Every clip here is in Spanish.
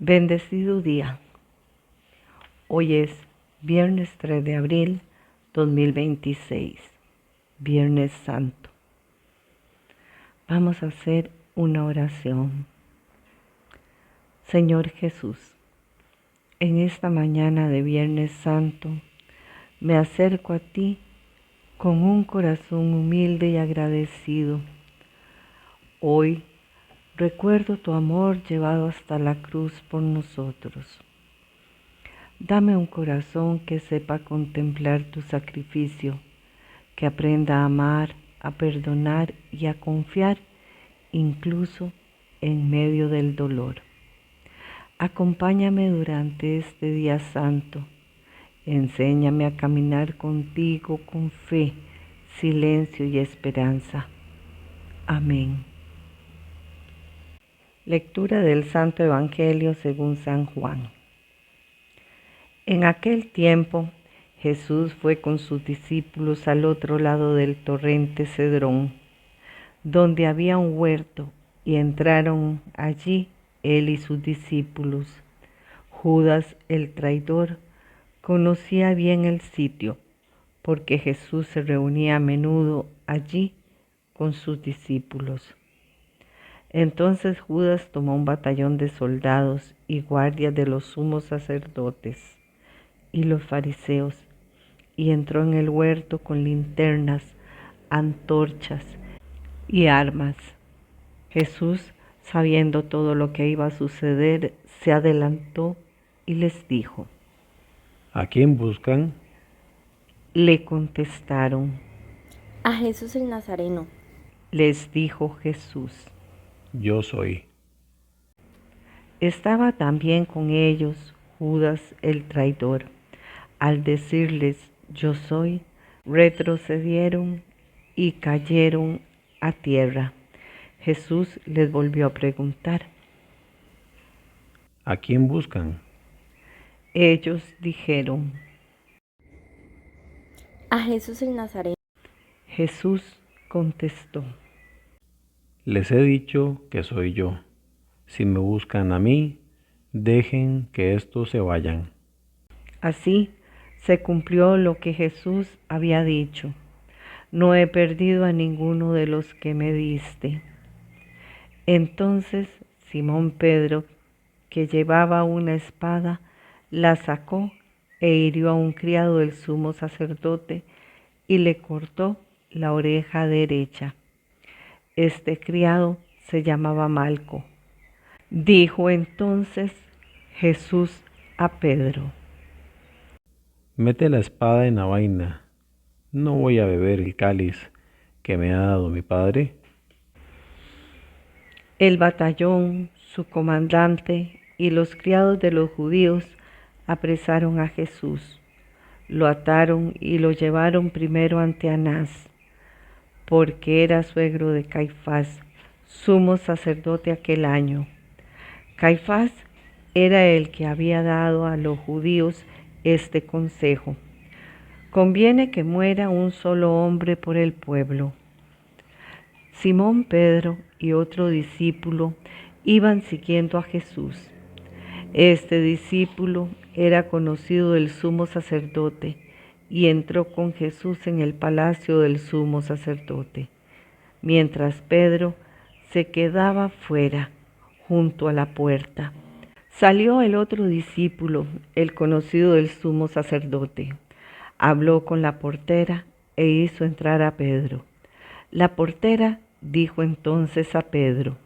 Bendecido día. Hoy es viernes 3 de abril 2026, Viernes Santo. Vamos a hacer una oración. Señor Jesús, en esta mañana de Viernes Santo me acerco a ti con un corazón humilde y agradecido. Hoy recuerdo tu amor llevado hasta la cruz por nosotros. Dame un corazón que sepa contemplar tu sacrificio, que aprenda a amar, a perdonar y a confiar incluso en medio del dolor. Acompáñame durante este día santo. Enséñame a caminar contigo con fe, silencio y esperanza. Amén. Lectura del Santo Evangelio según San Juan. En aquel tiempo, Jesús fue con sus discípulos al otro lado del torrente Cedrón, donde había un huerto, y entraron allí él y sus discípulos. Judas, el traidor, conocía bien el sitio, porque Jesús se reunía a menudo allí con sus discípulos. Entonces Judas tomó un batallón de soldados y guardias de los sumos sacerdotes y los fariseos, y entró en el huerto con linternas, antorchas y armas. Jesús, sabiendo todo lo que iba a suceder, se adelantó y les dijo: ¿A quién buscan? Le contestaron. A Jesús el Nazareno. Les dijo Jesús: Yo soy. Estaba también con ellos Judas el traidor. Al decirles yo soy, retrocedieron y cayeron a tierra. Jesús les volvió a preguntar. ¿A quién buscan? Ellos dijeron. A Jesús el Nazareno. Jesús contestó. Les he dicho que soy yo. Si me buscan a mí, dejen que estos se vayan. Así se cumplió lo que Jesús había dicho: no he perdido a ninguno de los que me diste. Entonces Simón Pedro, que llevaba una espada, la sacó e hirió a un criado del sumo sacerdote y le cortó la oreja derecha. Este criado se llamaba Malco. Dijo entonces Jesús a Pedro: Mete la espada en la vaina. ¿No voy a beber el cáliz que me ha dado mi padre? El batallón, su comandante y los criados de los judíos apresaron a Jesús. Lo ataron y lo llevaron primero ante Anás, porque era suegro de Caifás, sumo sacerdote aquel año. Caifás era el que había dado a los judíos este consejo: conviene que muera un solo hombre por el pueblo. Simón Pedro y otro discípulo iban siguiendo a Jesús. Este discípulo era conocido del sumo sacerdote y entró con Jesús en el palacio del sumo sacerdote, mientras Pedro se quedaba fuera, junto a la puerta. Salió el otro discípulo, el conocido del sumo sacerdote. Habló con la portera e hizo entrar a Pedro. La portera dijo entonces a Pedro: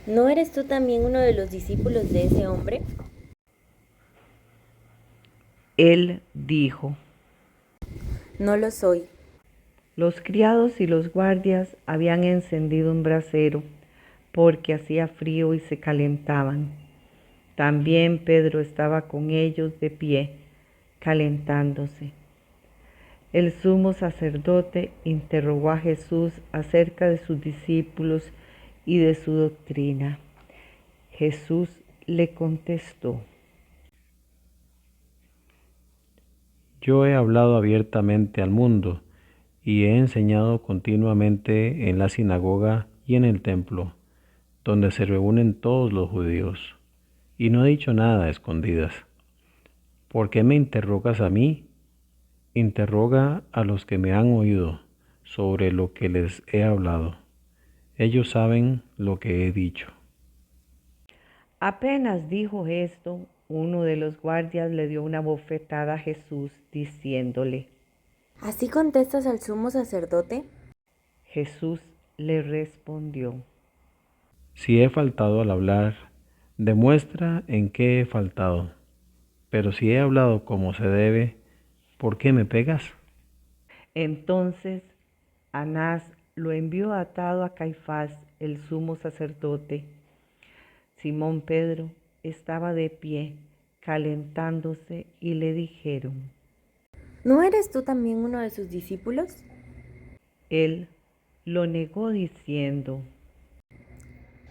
¿No eres tú también uno de los discípulos de ese hombre? Él dijo: No lo soy. Los criados y los guardias habían encendido un brasero porque hacía frío y se calentaban. También Pedro estaba con ellos de pie, calentándose. El sumo sacerdote interrogó a Jesús acerca de sus discípulos y de su doctrina. Jesús le contestó: Yo he hablado abiertamente al mundo y he enseñado continuamente en la sinagoga y en el templo, donde se reúnen todos los judíos. y no he dicho nada a escondidas. ¿Por qué me interrogas a mí? Interroga a los que me han oído sobre lo que les he hablado. Ellos saben lo que he dicho. Apenas dijo esto, uno de los guardias le dio una bofetada a Jesús, diciéndole: ¿Así contestas al sumo sacerdote? Jesús le respondió: Si he faltado al hablar, demuestra en qué he faltado. Pero si he hablado como se debe, ¿por qué me pegas? Entonces Anás lo envió atado a Caifás, el sumo sacerdote. Simón Pedro estaba de pie, calentándose, y le dijeron. ¿No eres tú también uno de sus discípulos? Él lo negó diciendo: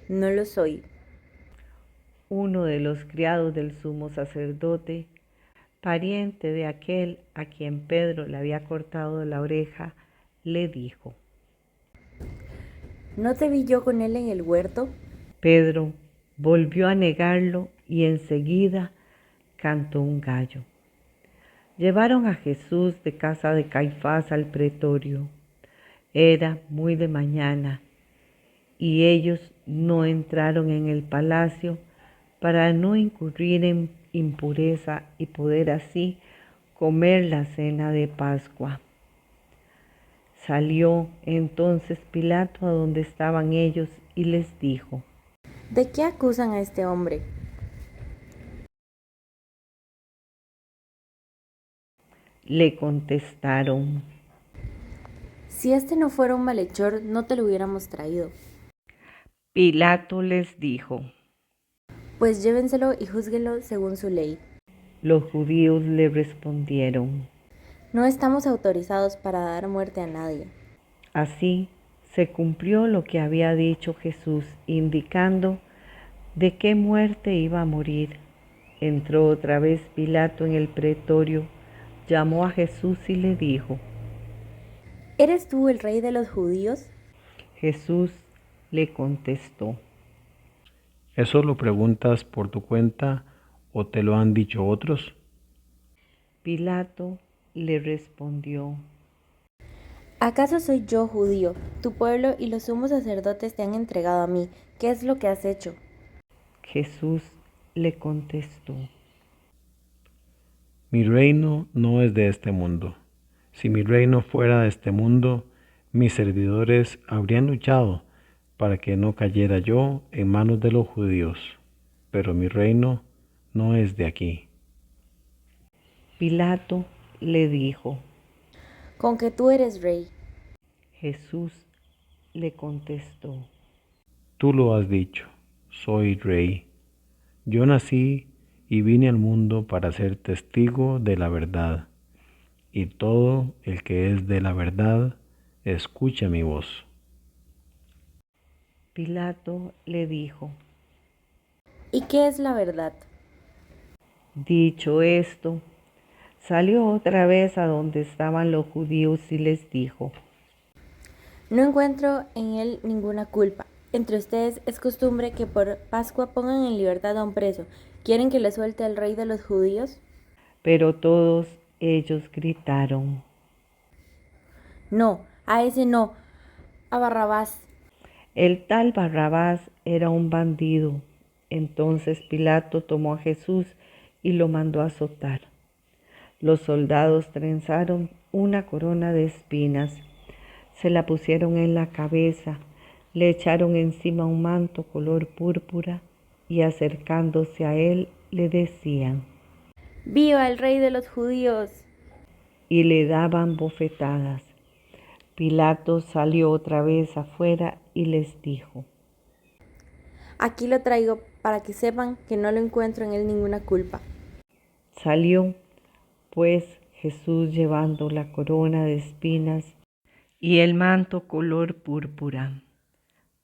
No lo soy. Uno de los criados del sumo sacerdote, pariente de aquel a quien Pedro le había cortado la oreja, le dijo. ¿No te vi yo con él en el huerto? Pedro volvió a negarlo y enseguida cantó un gallo. Llevaron a Jesús de casa de Caifás al pretorio. Era muy de mañana y ellos no entraron en el palacio para no incurrir en impureza y poder así comer la cena de Pascua. Salió entonces Pilato a donde estaban ellos y les dijo. ¿De qué acusan a este hombre? Le contestaron. Si este no fuera un malhechor, no te lo hubiéramos traído. Pilato les dijo. Pues llévenselo y júzguenlo según su ley. Los judíos le respondieron. No estamos autorizados para dar muerte a nadie. Así se cumplió lo que había dicho Jesús, indicando de qué muerte iba a morir. Entró otra vez Pilato en el pretorio, llamó a Jesús y le dijo. ¿Eres tú el rey de los judíos? Jesús le contestó. ¿Eso lo preguntas por tu cuenta o te lo han dicho otros? Pilato le respondió. ¿Acaso soy yo judío? Tu pueblo y los sumos sacerdotes te han entregado a mí. ¿Qué es lo que has hecho? Jesús le contestó. Mi reino no es de este mundo. Si mi reino fuera de este mundo, mis servidores habrían luchado para que no cayera yo en manos de los judíos, pero mi reino no es de aquí. Pilato le dijo. Con que tú eres rey. Jesús le contestó. Tú lo has dicho, soy rey. Yo nací y vine al mundo para ser testigo de la verdad, y todo el que es de la verdad, escucha mi voz. Pilato le dijo. ¿Y qué es la verdad? Dicho esto, salió otra vez a donde estaban los judíos y les dijo. No encuentro en él ninguna culpa. Entre ustedes es costumbre que por Pascua pongan en libertad a un preso. ¿Quieren que le suelte al rey de los judíos? Pero todos ellos gritaron. No, a ese no, a Barrabás. El tal Barrabás era un bandido. Entonces Pilato tomó a Jesús y lo mandó a azotar. Los soldados trenzaron una corona de espinas, se la pusieron en la cabeza, le echaron encima un manto color púrpura y acercándose a él le decían. ¡Viva el rey de los judíos! Y le daban bofetadas. Pilato salió otra vez afuera y les dijo. Aquí lo traigo para que sepan que no lo encuentro en él ninguna culpa. Salió, pues, Jesús llevando la corona de espinas y el manto color púrpura.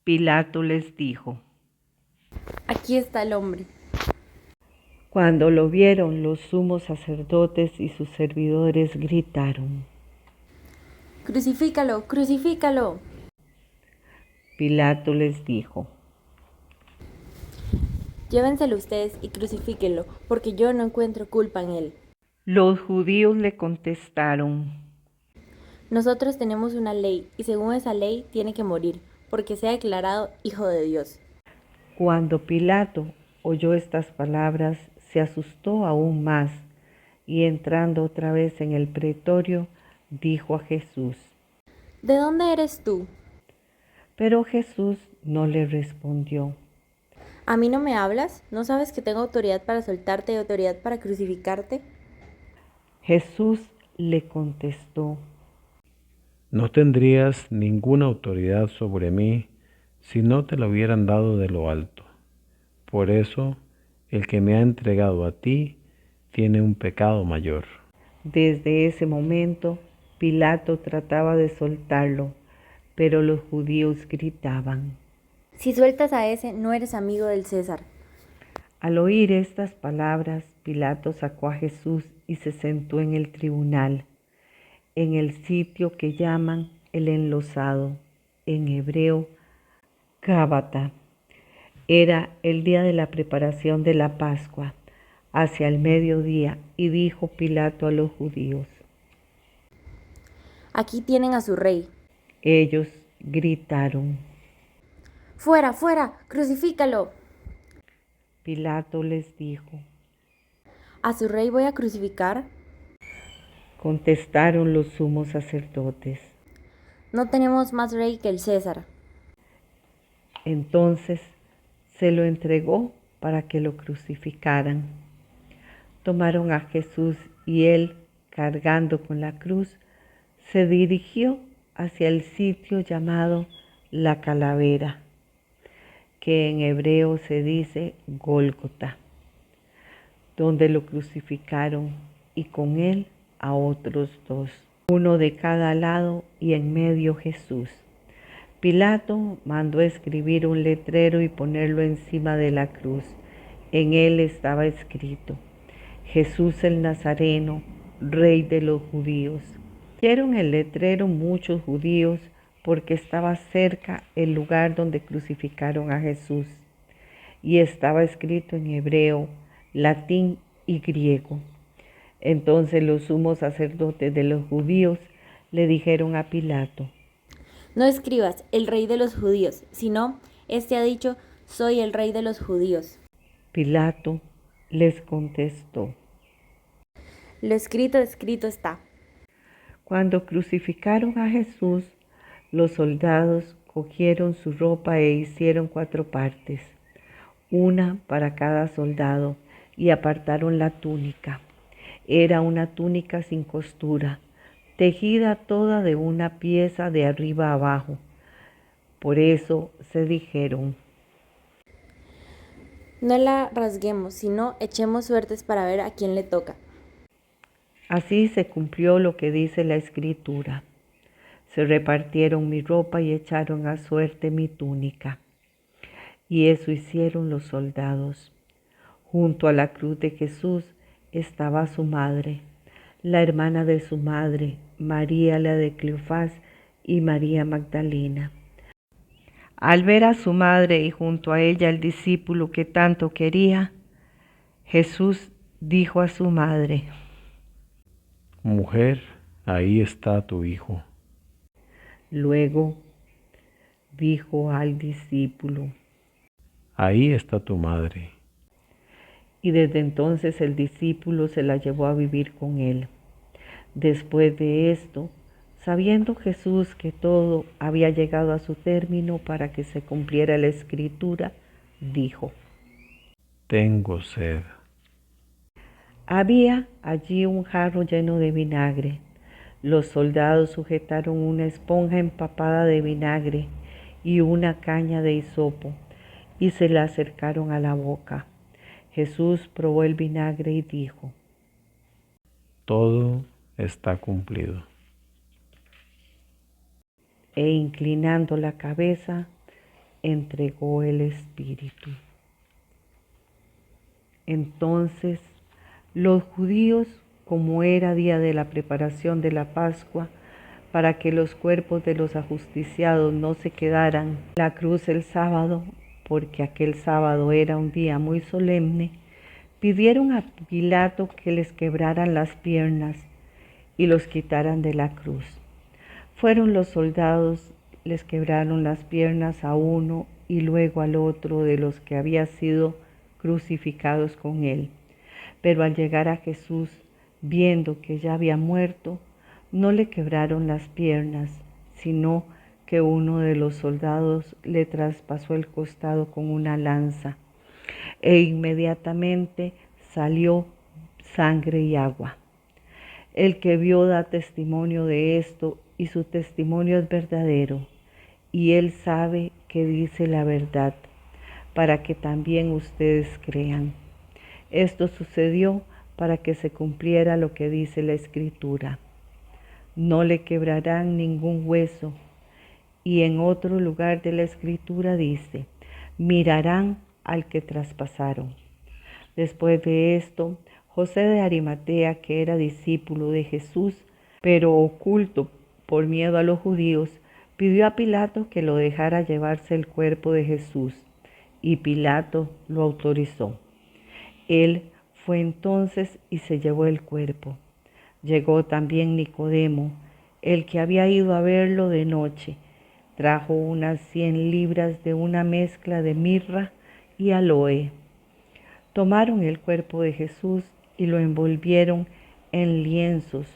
Pilato les dijo. Aquí está el hombre. Cuando lo vieron, los sumos sacerdotes y sus servidores gritaron. ¡Crucifícalo! Llévenselo ustedes y crucifíquenlo, porque yo no encuentro culpa en él. Los judíos le contestaron: Nosotros tenemos una ley, y según esa ley tiene que morir, porque sea declarado hijo de Dios. Cuando Pilato oyó estas palabras, se asustó aún más y entrando otra vez en el pretorio, dijo a Jesús. ¿De dónde eres tú? Pero Jesús no le respondió. ¿A mí no me hablas? ¿No sabes que tengo autoridad para soltarte y autoridad para crucificarte? Jesús le contestó: No tendrías ninguna autoridad sobre mí si no te la hubieran dado de lo alto. Por eso, el que me ha entregado a ti tiene un pecado mayor. Desde ese momento, Pilato trataba de soltarlo, pero los judíos gritaban. Si sueltas a ese, no eres amigo del César. Al oír estas palabras, Pilato sacó a Jesús y se sentó en el tribunal, en el sitio que llaman el enlosado, en hebreo, Gábata. Era el día de la preparación de la Pascua, hacia el mediodía, y dijo Pilato a los judíos. Aquí tienen a su rey. Ellos gritaron. ¡Fuera, fuera! ¡Crucifícalo! Pilato les dijo. ¿A su rey voy a crucificar? Contestaron los sumos sacerdotes. No tenemos más rey que el César. Entonces se lo entregó para que lo crucificaran. Tomaron a Jesús y él, cargando con la cruz, se dirigió hacia el sitio llamado La Calavera, que en hebreo se dice Gólgota, donde lo crucificaron y con él a otros dos, uno de cada lado y en medio Jesús. Pilato mandó escribir un letrero y ponerlo encima de la cruz. En él estaba escrito: Jesús el Nazareno, Rey de los judíos. Vieron el letrero muchos judíos porque estaba cerca el lugar donde crucificaron a Jesús y estaba escrito en hebreo, latín y griego. Entonces los sumos sacerdotes de los judíos le dijeron a Pilato: No escribas el rey de los judíos, sino, este ha dicho, soy el rey de los judíos. Pilato les contestó: Lo escrito, escrito está. Cuando crucificaron a Jesús, los soldados cogieron su ropa e hicieron 4 partes, una para cada soldado, y apartaron la túnica. Era una túnica sin costura, tejida toda de una pieza de arriba abajo. Por eso se dijeron: No la rasguemos, sino echemos suertes para ver a quién le toca. Así se cumplió lo que dice la Escritura. Se repartieron mi ropa y echaron a suerte mi túnica. Y eso hicieron los soldados. Junto a la cruz de Jesús estaba su madre, la hermana de su madre, María la de Cleofás y María Magdalena. Al ver a su madre y junto a ella el discípulo que tanto quería, Jesús dijo a su madre: Mujer, ahí está tu hijo. Luego dijo al discípulo. Ahí está tu madre. Y desde entonces el discípulo se la llevó a vivir con él. Después de esto, sabiendo Jesús que todo había llegado a su término para que se cumpliera la Escritura, dijo: Tengo sed. Había allí un jarro lleno de vinagre. Los soldados sujetaron una esponja empapada de vinagre y una caña de hisopo y se la acercaron a la boca. Jesús probó el vinagre y dijo: Todo está cumplido. E inclinando la cabeza, entregó el espíritu. Entonces los judíos, como era día de la preparación de la Pascua, para que los cuerpos de los ajusticiados no se quedaran en la cruz el sábado, porque aquel sábado era un día muy solemne, pidieron a Pilato que les quebraran las piernas y los quitaran de la cruz. Fueron los soldados, les quebraron las piernas a uno y luego al otro de los que había sido crucificados con él. Pero al llegar a Jesús, viendo que ya había muerto, no le quebraron las piernas, sino que uno de los soldados le traspasó el costado con una lanza, e inmediatamente salió sangre y agua. El que vio da testimonio de esto, y su testimonio es verdadero, y él sabe que dice la verdad, para que también ustedes crean. Esto sucedió para que se cumpliera lo que dice la Escritura: no le quebrarán ningún hueso. Y en otro lugar de la Escritura dice: mirarán al que traspasaron. Después de esto, José de Arimatea, que era discípulo de Jesús, pero oculto por miedo a los judíos, pidió a Pilato que lo dejara llevarse el cuerpo de Jesús, y Pilato lo autorizó. Él fue entonces y se llevó el cuerpo. Llegó también Nicodemo, el que había ido a verlo de noche. Trajo unas 100 libras de una mezcla de mirra y aloe. Tomaron el cuerpo de Jesús y lo envolvieron en lienzos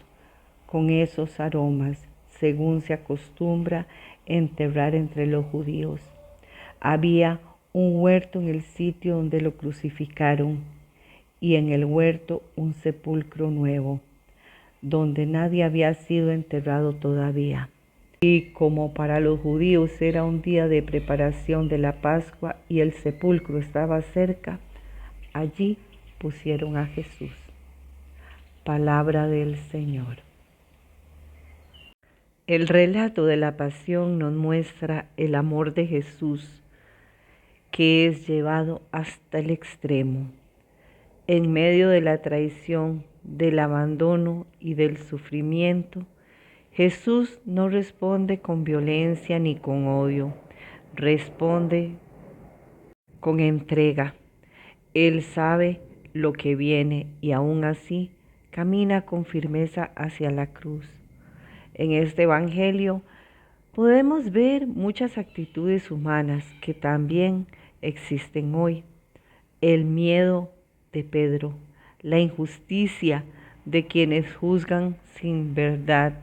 con esos aromas, según se acostumbra enterrar entre los judíos. Había un huerto en el sitio donde lo crucificaron, y en el huerto un sepulcro nuevo, donde nadie había sido enterrado todavía. Y como para los judíos era un día de preparación de la Pascua y el sepulcro estaba cerca, allí pusieron a Jesús. Palabra del Señor. El relato de la pasión nos muestra el amor de Jesús, que es llevado hasta el extremo. En medio de la traición, del abandono y del sufrimiento, Jesús no responde con violencia ni con odio, responde con entrega. Él sabe lo que viene y aún así camina con firmeza hacia la cruz. En este Evangelio podemos ver muchas actitudes humanas que también existen hoy. El miedo de Pedro, la injusticia de quienes juzgan sin verdad,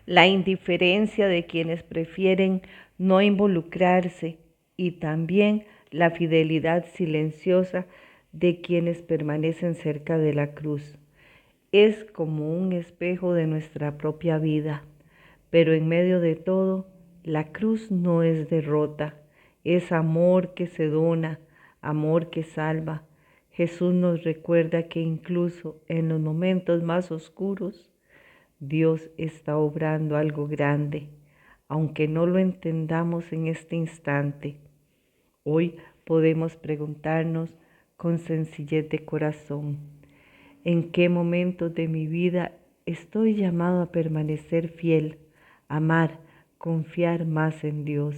la indiferencia de quienes prefieren no involucrarse y también la fidelidad silenciosa de quienes permanecen cerca de la cruz. Es como un espejo de nuestra propia vida, pero en medio de todo, la cruz no es derrota, es amor que se dona, amor que salva. Jesús nos recuerda que incluso en los momentos más oscuros, Dios está obrando algo grande, aunque no lo entendamos en este instante. Hoy podemos preguntarnos con sencillez de corazón: ¿en qué momentos de mi vida estoy llamado a permanecer fiel, amar, confiar más en Dios?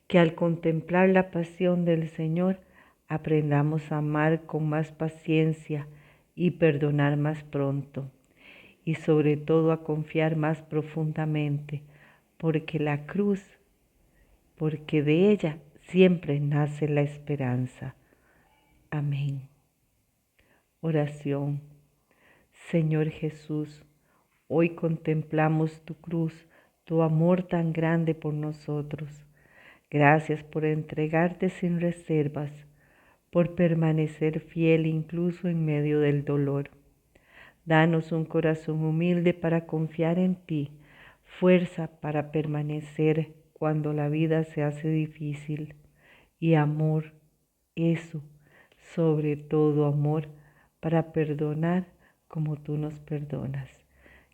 Que al contemplar la pasión del Señor aprendamos a amar con más paciencia y perdonar más pronto, y sobre todo a confiar más profundamente, porque la cruz, porque de ella siempre nace la esperanza. Amén. Oración. Señor Jesús, hoy contemplamos tu cruz, tu amor tan grande por nosotros. Gracias por entregarte sin reservas, por permanecer fiel incluso en medio del dolor. Danos un corazón humilde para confiar en ti, fuerza para permanecer cuando la vida se hace difícil, y amor, eso, sobre todo amor, para perdonar como tú nos perdonas.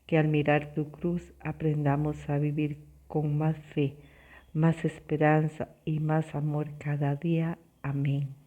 Que al mirar tu cruz aprendamos a vivir con más fe, más esperanza y más amor cada día. Amén.